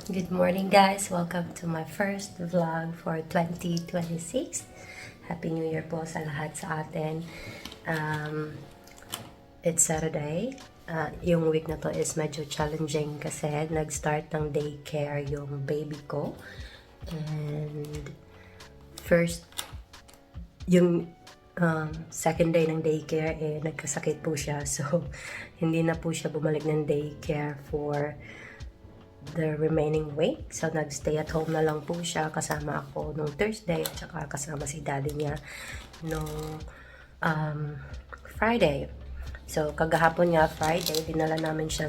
Good morning guys! Welcome to my first vlog for 2026. Happy New Year po sa lahat sa atin. It's Saturday. Yung week na to is medyo challenging kasi nag-start ng daycare yung baby ko. And first, yung second day ng daycare, nagkasakit po siya. So, hindi na po siya bumalik ng daycare for the remaining week. So, nag-stay at home na lang po siya. Kasama ako nung Thursday at saka kasama si daddy niya nung Friday. So, kagahapon nga Friday, dinala namin siya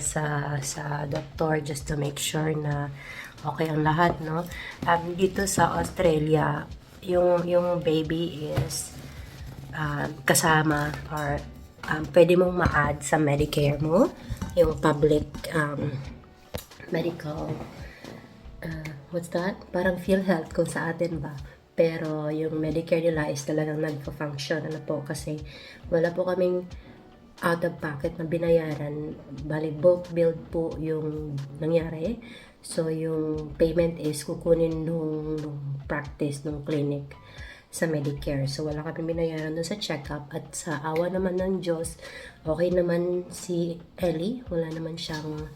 sa doktor just to make sure na okay ang lahat, no? Dito sa Australia, yung baby is kasama or pwede mong ma-add sa Medicare mo, yung public medical, what's that? Parang PhilHealth kung sa atin ba. Pero yung Medicare nila is talagang nagpa-function. Ano po, kasi wala po kaming out of pocket na binayaran. Bali, bulk billed po yung nangyari. So, yung payment is kukunin nung practice, nung clinic sa Medicare. So, wala kami binayaran dun sa check-up. At sa awa naman ng Diyos, okay naman si Ellie. Wala naman siyang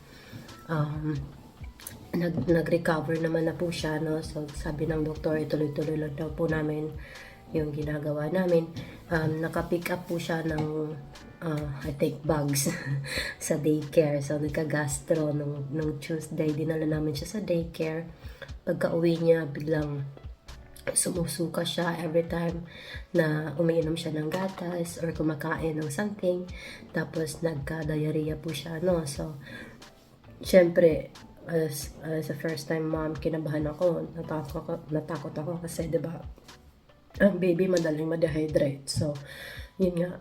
nag-recover naman na po siya, no? So, sabi ng doktor, ituloy-tuloy lang daw po namin yung ginagawa namin. Naka-pick up po siya ng I think bugs sa daycare. So, nagka-gastro nung Tuesday. Dinala namin siya sa daycare. Pagka-uwi niya, biglang sumusuka siya every time na umiinom siya ng gatas or kumakain ng something. Tapos, nagka-diarrhea po siya, no? So, syempre, as a first time mom, kinabahan ako, natakot ako kasi 'di ba? Ang baby madaling ma-dehydrate. So, yun nga,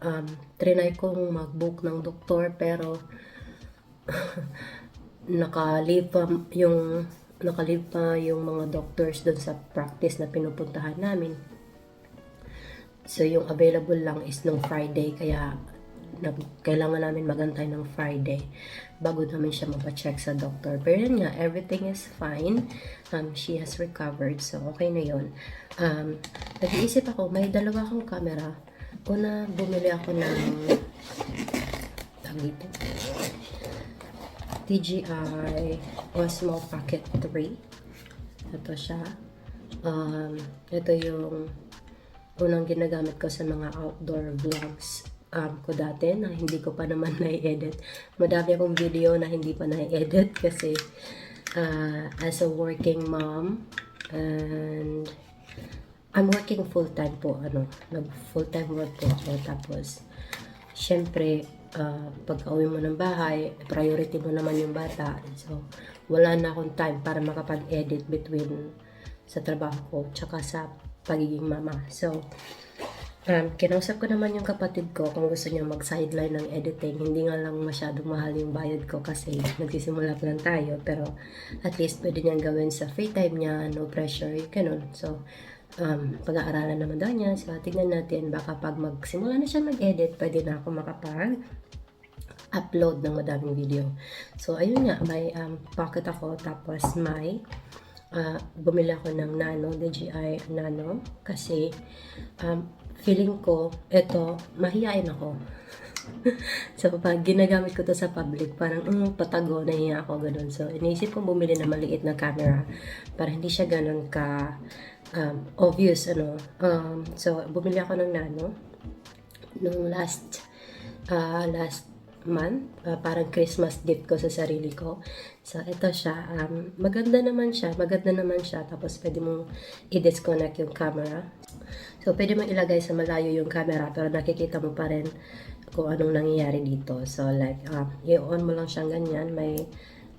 trinay kong mag-book ng doktor pero naka-leave pa yung mga doctors doon sa practice na pinupuntahan namin. So, yung available lang is nung Friday, kaya kailangan namin magantay ng Friday bago namin siya mapacheck sa doctor. Pero yun nga, everything is fine. She has recovered. So, okay na yun. Nag-iisip ako, may dalawa akong camera. Una, bumili ako ng DJI Osmo Pocket 3. Ito siya. Ito yung unang ginagamit ko sa mga outdoor vlogs ko dati na hindi ko pa naman na-edit. Madami akong video na hindi pa na-edit kasi as a working mom and I'm working full-time po, nag-full-time work po ako. Tapos, syempre, pagka-uwi mo ng bahay, priority mo naman yung bata. So, wala na akong time para makapag-edit between sa trabaho ko tsaka sa pagiging mama. So, kinausap ko naman yung kapatid ko kung gusto niya mag-sideline ng editing. Hindi nga lang masyadong mahal yung bayad ko kasi nagsisimula pa lang tayo. Pero at least pwede niyang gawin sa free time niya, no pressure, ganun. So, pag-aaralan naman daw niya. So, tignan natin. Baka pag magsimula na siya mag-edit, pwede na ako makapag-upload ng madaming video. So, ayun nga. May pocket ako. Tapos may bumili ako ng Nano, DJI Nano. Kasi, feeling ko, eto, mahihain ako. So, pag ginagamit ko to sa public, parang, patago, nahiya ako, ganun. So, iniisip kong bumili na maliit na camera para hindi siya ganun ka obvious, so, bumili ako ng Nano nung last month, parang Christmas gift ko sa sarili ko. So, ito siya. Maganda naman siya. Tapos, pwede mong i-disconnect yung camera. So, pwede mong ilagay sa malayo yung camera, pero nakikita mo pa rin kung anong nangyayari dito. So, like, i-on mo lang siyang ganyan. May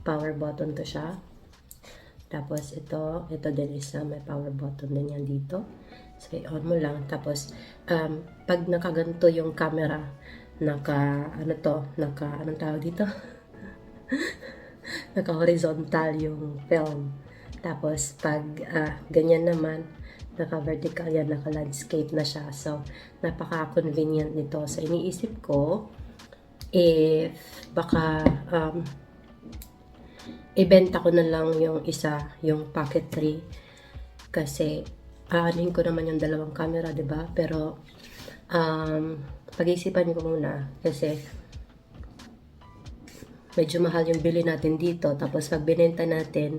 power button to siya. Tapos, ito din isa. May power button din yan dito. So, i-on mo lang. Tapos, pag nakaganto yung camera, anong tawag dito? Naka-horizontal yung film. Tapos, pag ganyan naman, naka-vertical yan, naka-landscape na siya. So, napaka-convenient nito. So, iniisip ko, if baka ibenta ko na lang yung isa, yung Pocket 3. Kasi, aanin ko naman yung dalawang camera, 'di ba? Pero, pag-iisipan ko muna. Kasi, medyo mahal yung bili natin dito. Tapos, pag binenta natin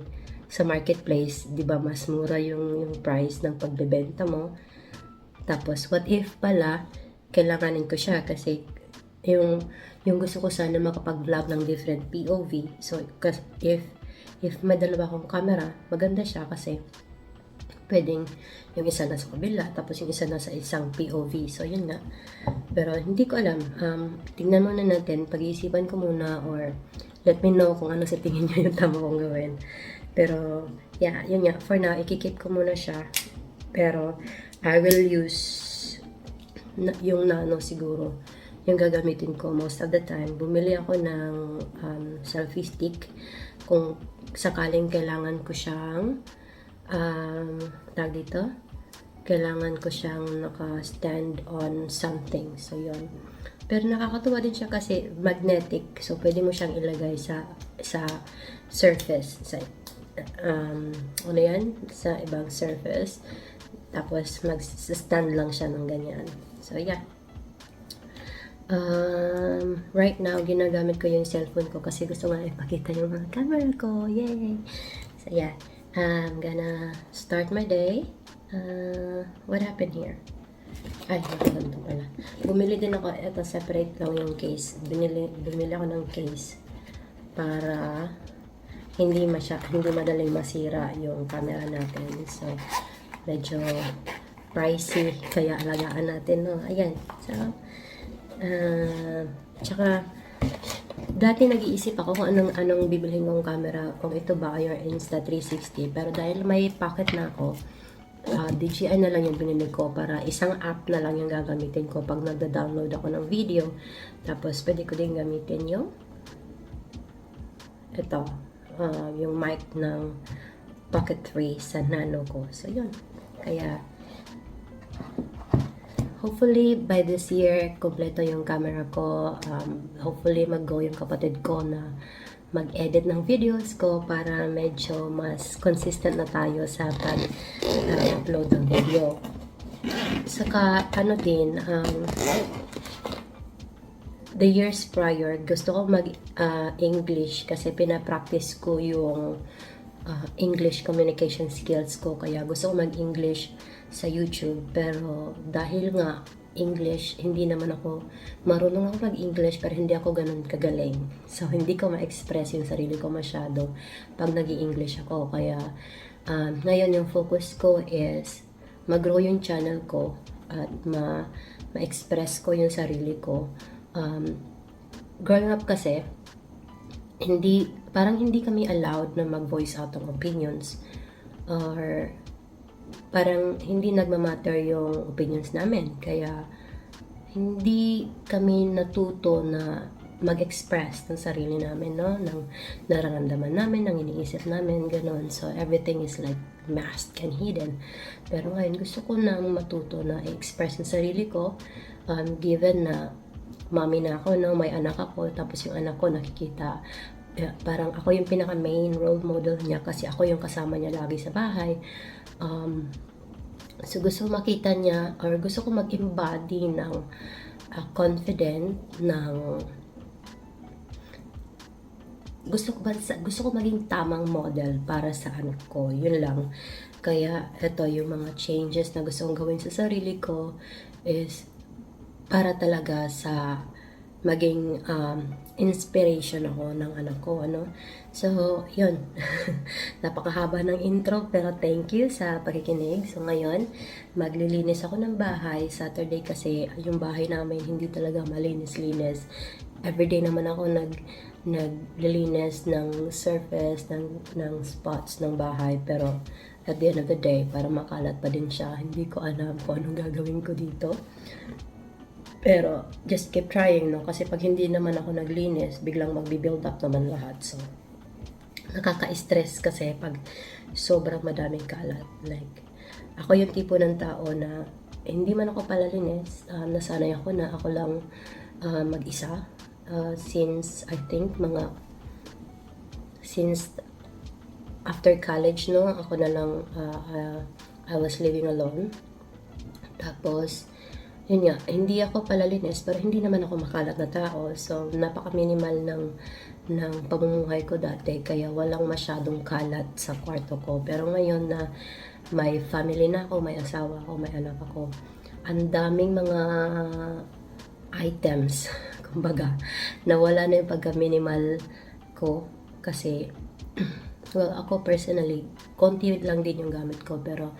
sa marketplace, 'di ba, mas mura yung price ng pagbebenta mo. Tapos, what if pala, kailanganin ko siya kasi yung gusto ko sana makapag-vlog ng different POV. So, if may dalawa akong camera, maganda siya kasi pwedeng yung isa nasa kabila, tapos yung isa nasa isang POV. So, yun nga. Pero, hindi ko alam. Tingnan muna natin. Pag-iisipan ko muna or let me know kung ano sa tingin nyo yung tama kong gawin. Pero, yeah, yun nga. For now, ikikip ko muna siya. Pero, I will use yung nano siguro. Yung gagamitin ko most of the time. Bumili ako ng selfie stick. Kung sakaling kailangan ko siyang tag dito, kailangan ko siyang naka-stand on something. So, yun. Pero nakakatuwa din siya kasi magnetic. So, pwede mo siyang ilagay sa surface. Sa, ano yan? Sa ibang surface. Tapos, mag-stand lang siya ng ganyan. So, yeah. Right now, ginagamit ko yung cellphone ko kasi gusto nga ipakita yung mga camera ko. Yay! So, yeah. I'm gonna start my day. What happened here? Ay, nakaganto pala. Bumili din ako. Ito, separate lang yung case. Bumili ako ng case para hindi madaling masira yung camera natin. So, medyo pricey. Kaya alagaan natin, no? Ayan. So, tsaka, dati nag-iisip ako kung anong bibilhin kong camera, kung ito ba or Insta360. Pero dahil may pocket na ako, DJI na lang yung binili ko para isang app na lang yung gagamitin ko pag nagda-download ako ng video. Tapos, pwede ko din gamitin yung ito, yung mic ng Pocket 3 sa nano ko. So, yun. Kaya, hopefully, by this year, kompleto yung camera ko. Hopefully, mag-go yung kapatid ko na mag-edit ng videos ko para medyo mas consistent na tayo sa pag-upload ng video. Saka, ano din, the years prior, gusto ko mag-English kasi pinapractice ko yung English communication skills ko. Kaya gusto ko mag-English sa YouTube. Pero dahil nga English, hindi naman ako marunong ako mag-English pero hindi ako ganun kagaling. So, hindi ko ma-express yung sarili ko masyado pag nag-i-English ako. Kaya, ngayon yung focus ko is mag-grow yung channel ko at ma-express ko yung sarili ko. Growing up kasi, parang hindi kami allowed na mag-voice out ng opinions or parang hindi nagmamatter yung opinions namin. Kaya, hindi kami natuto na mag-express ng sarili namin, no? Ng nararamdaman namin, ng iniisip namin, gano'n. So, everything is like masked and hidden. Pero ngayon, gusto ko na matuto na i-express yung sarili ko, given na mommy na ako, no? May anak ako, tapos yung anak ko nakikita, parang ako yung pinaka-main role model niya kasi ako yung kasama niya lagi sa bahay. So, gusto ko makita niya or gusto ko mag-embody ng confident, ng gusto ko maging tamang model para sa anak ko. Yun lang. Kaya, ito yung mga changes na gusto kong gawin sa sarili ko is para talaga sa maging inspiration ako ng anak ko, ano. So, yun. Napakahaba ng intro, pero thank you sa pakikinig. So, ngayon, maglilinis ako ng bahay. Saturday kasi, yung bahay namin hindi talaga malinis-linis. Everyday naman ako naglilinis ng surface, ng spots ng bahay. Pero, at the end of the day, para makalat pa din siya. Hindi ko alam kung anong gagawin ko dito. Pero, just keep trying, no? Kasi pag hindi naman ako naglinis, biglang magbi-build up naman lahat. So, nakaka-stress kasi pag sobrang madaming kalat. Like, ako yung tipo ng tao na hindi man ako palalinis. Nasanay ako na ako lang mag-isa. Since after college, no, ako na lang, I was living alone. Tapos, yun nga, hindi ako palalinis, pero hindi naman ako makalat na tao. So, napaka-minimal ng pamumuhay ko dati, kaya walang masyadong kalat sa kwarto ko. Pero ngayon na may family na ako, may asawa ako, may anak ako, ang daming mga items, kumbaga, nawala na yung pagka-minimal ko kasi, well, ako personally, konti lang din yung gamit ko, pero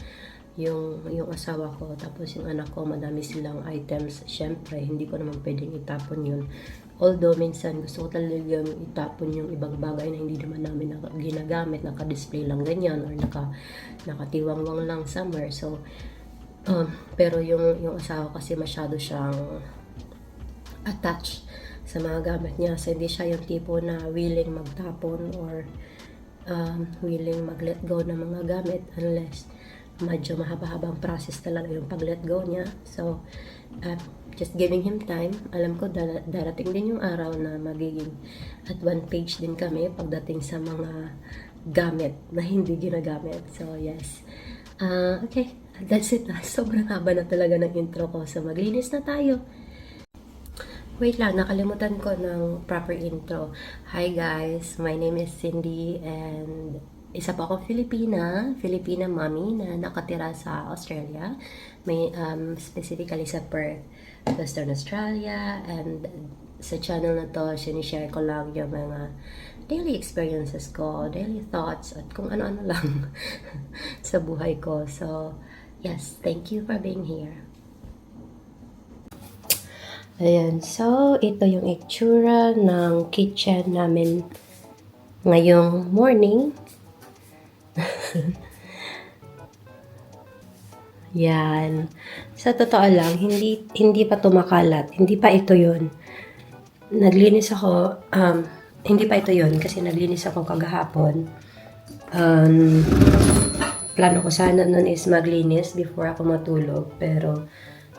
yung asawa ko, tapos yung anak ko, madami silang items. Syempre, hindi ko naman pwedeng itapon yun. Although, minsan, gusto ko talagang itapon yung ibang bagay na hindi naman namin ginagamit, naka-display lang ganyan, or nakatiwangwang lang somewhere. So, pero yung asawa kasi masyado siyang attached sa mga gamit niya. So, hindi siya yung tipo na willing magtapon or willing mag-let go ng mga gamit unless medyo mahaba-habang process talaga yung pag-let go niya. So, just giving him time. Alam ko darating din yung araw na magiging at one page din kami pagdating sa mga gamit na hindi ginagamit. So, yes. Okay. That's it. Sobrang haba na talaga ng intro ko. So, maglinis na tayo. Wait lang, nakalimutan ko ng proper intro. Hi guys, my name is Cindy and isa pa akong Filipina mommy na nakatira sa Australia. May specifically sa Perth, Western Australia, and sa channel na to, sinishare ko lang yung mga daily experiences ko, daily thoughts, at kung ano-ano lang sa buhay ko. So, yes, thank you for being here. Ayan, so ito yung itsura ng kitchen namin ngayong morning. Yan. Sa totoo lang, hindi pa tumakalat. Hindi pa ito yun. Naglinis ako, hindi pa ito yun kasi naglinis ako kagahapon. Plano ko sana nun is maglinis before ako matulog, pero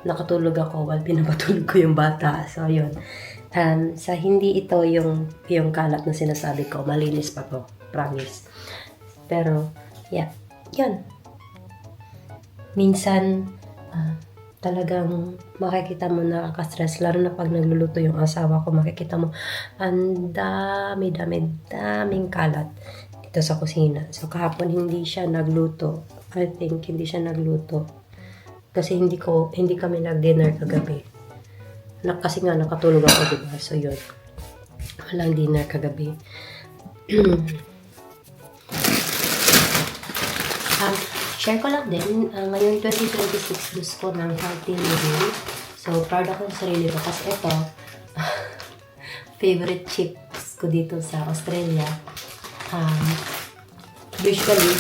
nakatulog ako while pinapatulog ko yung bata. So, yun. Sa hindi ito yung kalat na sinasabi ko, malinis pa to. Promise. Pero, yeah. Yun. Minsan, talagang makikita mo na nakaka-stress. Lalo na pag nagluluto yung asawa ko, makikita mo, ang daming kalat dito sa kusina. So, kahapon hindi siya nagluto. I think hindi siya nagluto. Kasi hindi kami nag-dinner kagabi. Kasi nga nakatulog ako, diba? So, yun. Walang dinner kagabi. Share ko lang din, ngayon 2026 gusto ko ng healthy living. So, proud ako sa sarili ko. Kasi ito, favorite chips ko dito sa Australia. Usually,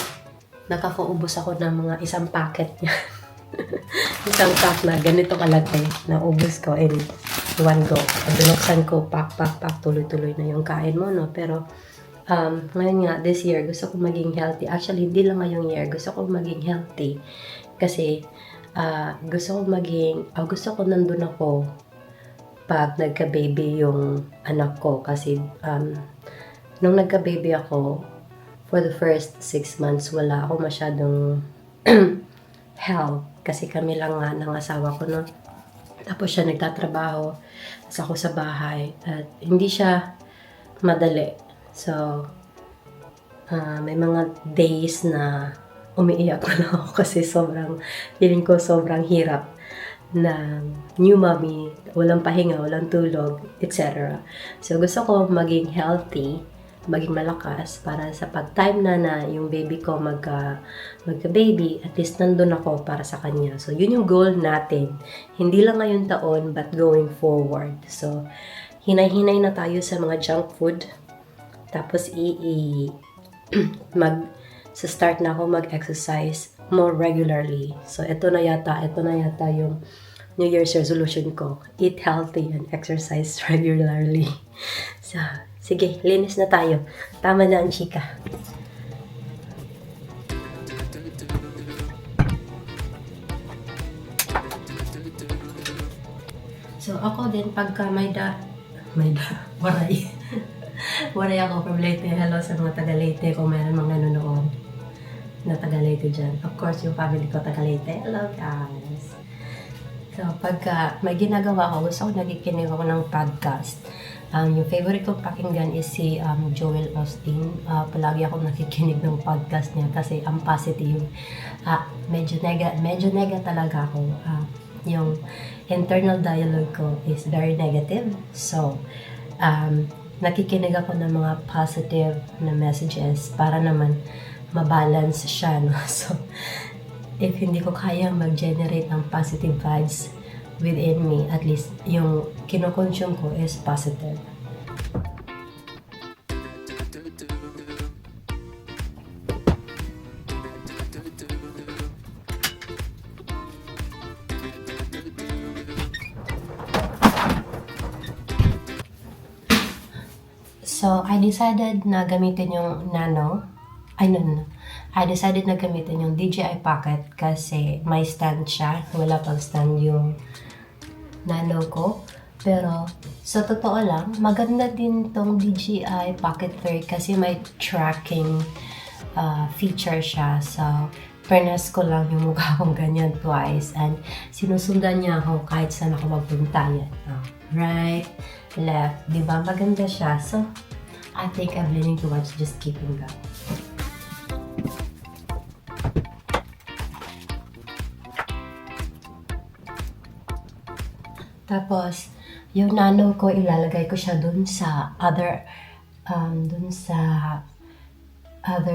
nakakaubos ako ng mga isang packet niya. Isang pack na ganito kalaki na ubos ko in one go. Pag binuksan ko, pak, tuloy-tuloy na yung kain mo, no? Pero, ngayon nga, this year, gusto ko maging healthy. Actually, hindi lang ngayong year, gusto ko maging healthy. Kasi, gusto ko nandun ako pag nagka-baby yung anak ko. Kasi, nung nagka-baby ako, for the first 6 months, wala ako masyadong help. Kasi kami lang nga ng asawa ko, no? Tapos siya nagtatrabaho, tapos ako sa bahay. At hindi siya madali. So, may mga days na umiiyak ko na ako kasi feeling ko sobrang hirap na new mommy, walang pahinga, walang tulog, etc. So, gusto ko maging healthy, maging malakas para sa pag-time na yung baby ko magka-baby, at least nandun ako para sa kanya. So, yun yung goal natin. Hindi lang ngayong taon, but going forward. So, hinay-hinay na tayo sa mga junk food. Tapos, sa start na ako mag-exercise more regularly. So, ito na yata yung New Year's resolution ko. Eat healthy and exercise regularly. So, sige, linis na tayo. Tama na ang chika. So, ako din, pagka waray. Wala ako from Leyte. Hello sa mga taga Leyte kung meron mga nanonood na taga Leyte dyan. Of course, yung family ko taga Leyte. Hello guys! So, pagka may ginagawa ko, gusto ko nakikinig ako ng podcast. Yung favorite ko pakinggan is si Joel Austin. Palagi ako nakikinig ng podcast niya kasi ang positive. Medyo nega talaga ako. Yung internal dialogue ko is very negative. So, nakikinig ako ng mga positive na messages para naman mabalance siya, no? So, if hindi ko kaya mag-generate ng positive vibes within me, at least yung kinoconsume ko is positive. So, I decided na gamitin yung Nano. I decided na gamitin yung DJI Pocket kasi may stand siya. Wala pang stand yung Nano ko. Pero, sa totoo lang, maganda din tong DJI Pocket 3 kasi may tracking feature siya. So, press ko lang yung mukha kong ganyan twice and sinusundan niya ako kahit saan ako magpunta yan. Right, left, di ba? Maganda siya. So, I think I'm leaning towards just keeping that. Tapos, yung Nano ko, ilalagay ko siya dun sa other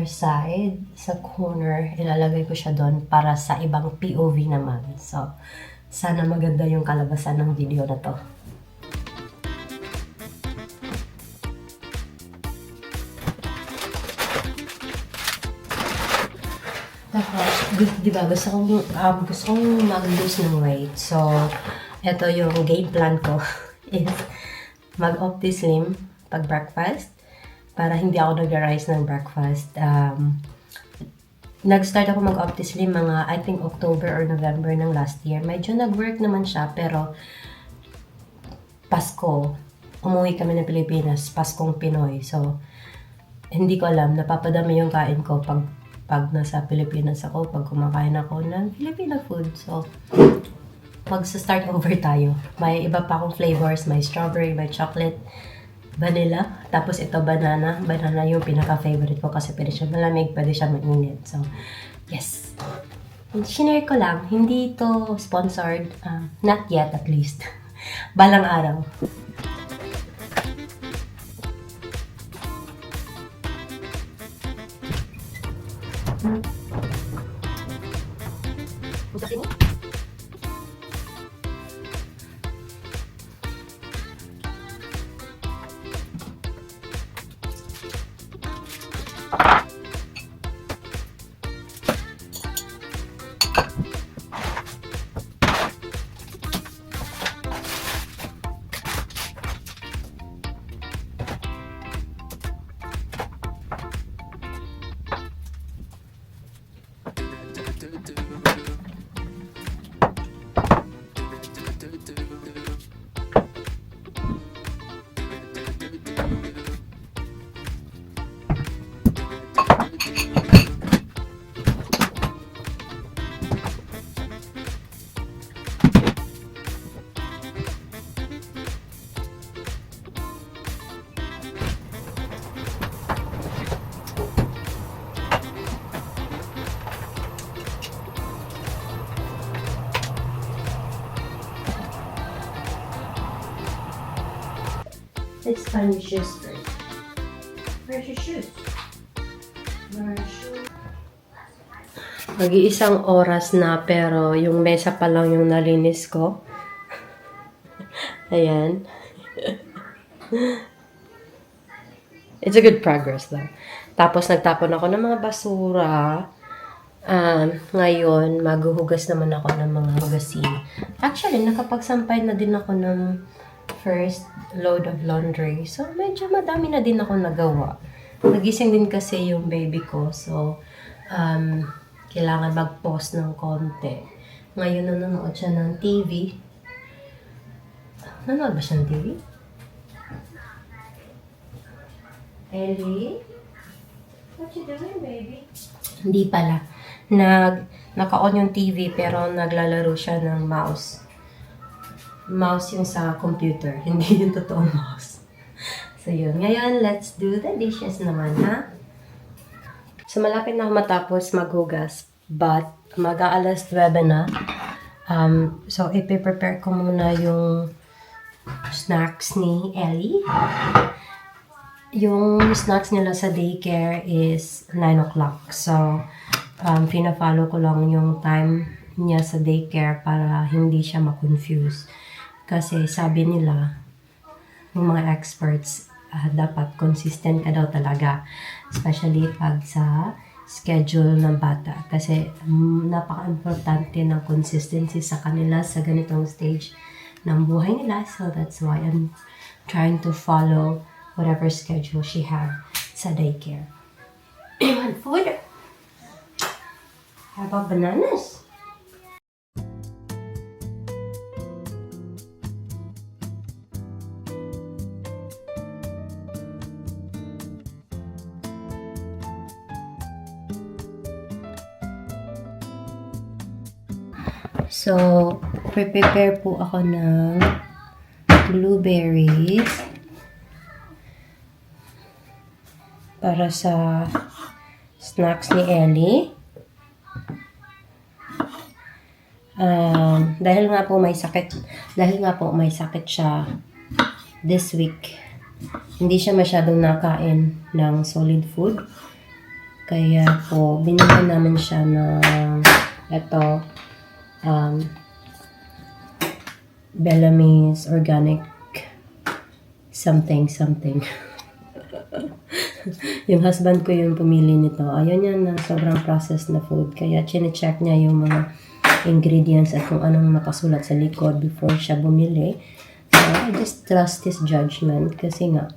side, sa corner, ilalagay ko siya dun para sa ibang POV naman. So, sana maganda yung kalabasan ng video na to. Tapos, di ba, gusto kong mag-lose ng weight. So, ito yung game plan ko is mag-OptiSlim pag breakfast para hindi ako nag-rise ng breakfast. Nag-start ako mag-OptiSlim mga, I think, October or November ng last year. Medyo nag-work naman siya, pero Pasko, umuwi kami ng Pilipinas, Paskong Pinoy. So, hindi ko alam, napapadami yung kain ko pag nasa Pilipinas ako, pag kumakain ako ng Filipino food. So, mag-start over tayo. May iba pa akong flavors, may strawberry, may chocolate, vanilla, tapos ito banana. Banana yung pinaka-favorite ko kasi pwede siya malamig, pwede siya mainit. So, yes. Shinare ko lang, hindi ito sponsored, not yet at least. Balang araw. Let's find your shoes first. Where's your shoes? Where's your shoes? Mag-iisang oras na pero yung mesa pa lang yung nalinis ko. Ayan. It's a good progress though. Tapos nagtapon ako ng mga basura. Ngayon, maghuhugas naman ako ng mga hugasin. Actually, nakapagsampay na din ako ng first load of laundry. So, medyo madami na din ako nagawa. Nagising din kasi yung baby ko. So, kailangan mag-pause ng konti. Ngayon, nanonood siya ng TV. Nanonood ba siya ng TV? Ellie? What you doing, baby? Hindi pala. Naka-on yung TV pero naglalaro siya ng mouse. Mouse yung sa computer, hindi yung totoong mouse. So yun. Ngayon, let's do the dishes naman, ha? So malapit na ako matapos maghugas. But, mag-aalas 9 na. So, ipiprepare ko muna yung snacks ni Ellie. Yung snacks nila sa daycare is 9 o'clock. So, pina-follow ko lang yung time niya sa daycare para hindi siya ma-confuse. Kasi sabi nila, yung mga experts, dapat consistent ka daw talaga. Especially pag sa schedule ng bata. Kasi napaka-importante ng consistency sa kanila sa ganitong stage ng buhay nila. So that's why I'm trying to follow whatever schedule she have sa daycare. You want food? How about bananas? So, prepare po ako ng blueberries para sa snacks ni Ellie. Dahil nga po may sakit siya this week. Hindi siya masyadong nakain ng solid food. Kaya po, binigyan namin siya ng Bellamy's organic something. Yung husband ko yung pumili nito. Ayaw niya na sobrang processed na food. Kaya chine-check niya yung mga ingredients at kung anong nakasulat sa likod before siya bumili. So, I just trust his judgment kasi nga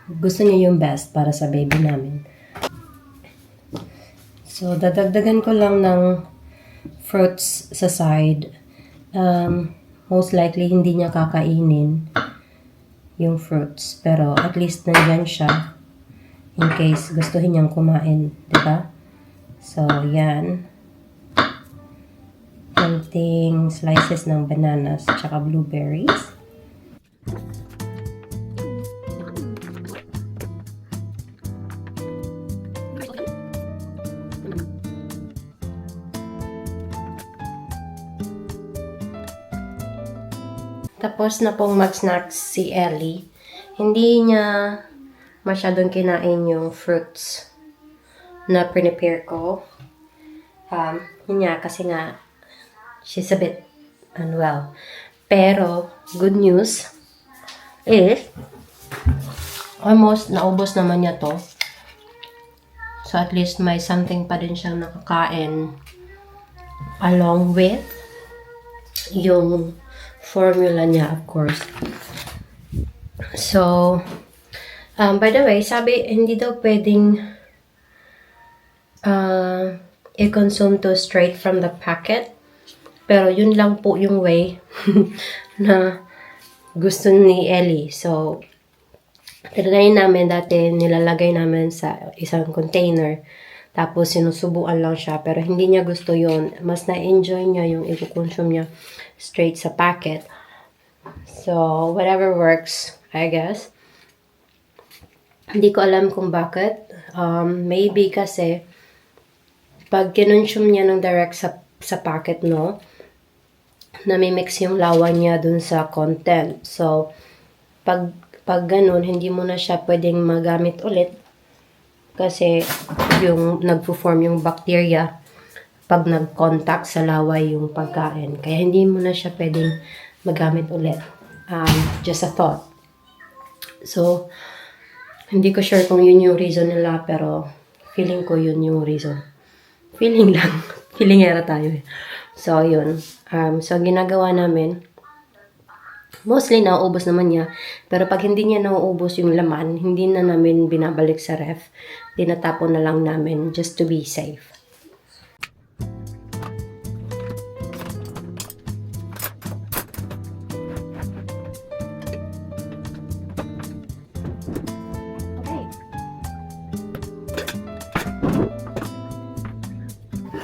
gusto niya yung best para sa baby namin. So, dadagdagan ko lang ng fruits sa side. Most likely, hindi niya kakainin yung fruits. Pero, at least nandyan siya in case gustuhin niyang kumain. Diba? So, yan. Konting slices ng bananas at saka blueberries. Tapos na pong mag-snacks si Ellie. Hindi niya masyadong kinain yung fruits na prepare ko. Yun nga, kasi nga, she's a bit unwell. Pero, good news is, almost naubos naman niya to. So, at least may something pa din siyang nakakain along with yung formula niya, of course. So, by the way, sabi, hindi daw pwedeng i-consume to straight from the packet. Pero yun lang po yung way na gusto ni Ellie. So, tinry namin dati, nilalagay namin sa isang container. Tapos, sinusubuan lang siya. Pero hindi niya gusto yun. Mas na-enjoy niya yung i-consume niya straight sa packet. So, whatever works, I guess. Hindi ko alam kung bakit. Maybe kasi, pag kinonsume niya ng direct sa packet, no, namimix yung lawan niya dun sa content. So, pag ganun, hindi mo na siya pwedeng magamit ulit. Kasi, yung nagpo-form yung bacteria pag nag-contact sa laway yung pagkain. Kaya hindi mo na siya pwedeng magamit ulit. Just a thought. So, hindi ko sure kung yun yung reason nila, pero feeling ko yun yung reason. Feeling lang. Feelingera tayo eh. So, yun. So, ginagawa namin, mostly nauubos naman niya. Pero pag hindi niya nauubos yung laman, hindi na namin binabalik sa ref. Tinatapon na lang namin just to be safe.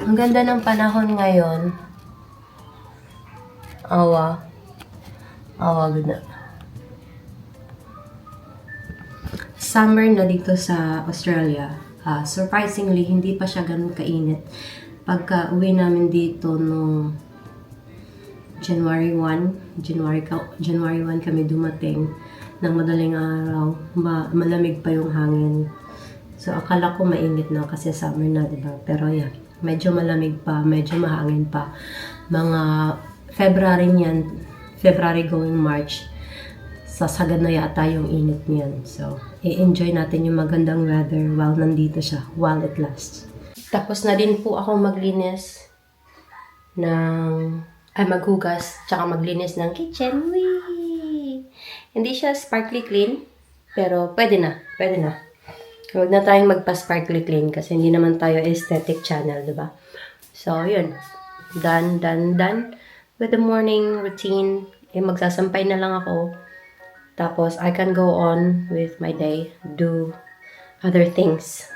Ang ganda ng panahon ngayon. Awa. Awa, ganda. Summer na dito sa Australia. Surprisingly, hindi pa siya ganun kainit. Pagka uwi namin dito nung January 1 kami dumating ng madaling araw. Malamig pa yung hangin. So, akala ko mainit na kasi summer na, diba? Pero yeah, medyo malamig pa, medyo mahangin pa. Mga February going March, sasagad na yata yung init niyan. So, i-enjoy natin yung magandang weather while nandito siya, while it lasts. Tapos na din po ako maglinis maghugas, tsaka maglinis ng kitchen. Whee! Hindi siya sparkly clean, pero pwede na. Huwag na tayong magpa-sparkly clean kasi hindi naman tayo aesthetic channel, diba? So, yun. Done with the morning routine. Magsasampay na lang ako. Tapos, I can go on with my day, do other things.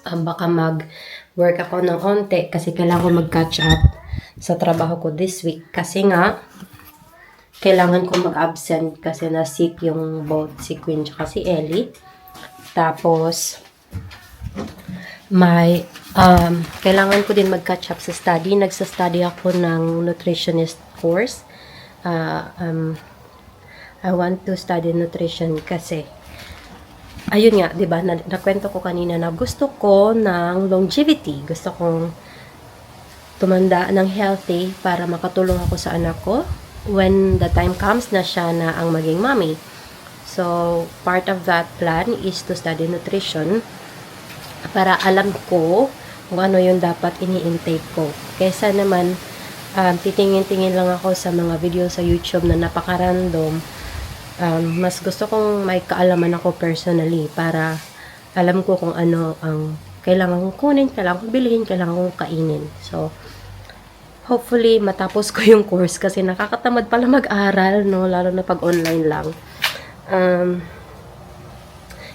Baka mag-work ako ng onte kasi kailangan ko mag-catch up sa trabaho ko this week. Kasi nga, kailangan ko mag-absent kasi na-sick yung both si Queen at si Ellie. Tapos, kailangan ko din mag-catch up sa study. Nagsa-study ako ng nutritionist course. I want to study nutrition kasi, ayun nga, diba, nakwento ko kanina na gusto ko ng longevity. Gusto kong tumanda ng healthy para makatulong ako sa anak ko when the time comes na siya na ang maging mommy. So, part of that plan is to study nutrition para alam ko kung ano yung dapat ini-intake ko. Kesa naman, titingin-tingin lang ako sa mga video sa YouTube na napaka-random. Mas gusto kong may kaalaman ako personally para alam ko kung ano ang kailangan kong kunin, kailangan kong bilhin, kailangan kong kainin. So, hopefully, matapos ko yung course kasi nakakatamad pala mag-aral, no? Lalo na pag online lang.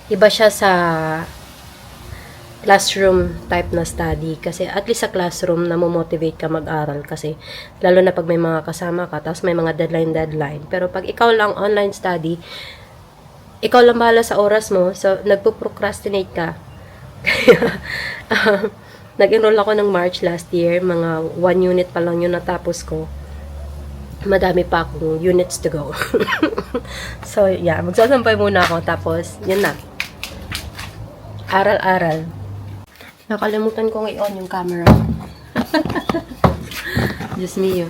Iba siya sa classroom type na study kasi at least sa classroom na-motivate ka mag-aral kasi lalo na pag may mga kasama ka tapos may mga deadline pero pag ikaw lang online study, ikaw lang bahala sa oras mo, so nagpo-procrastinate ka. Nag-enroll ako ng March last year, mga 1 unit pa lang yung natapos ko. Madami pa akong units to go. So, yeah, magsasampay muna ako. Tapos, yun na. Aral-aral. Nakalimutan kong i-on yung camera. Just me yun.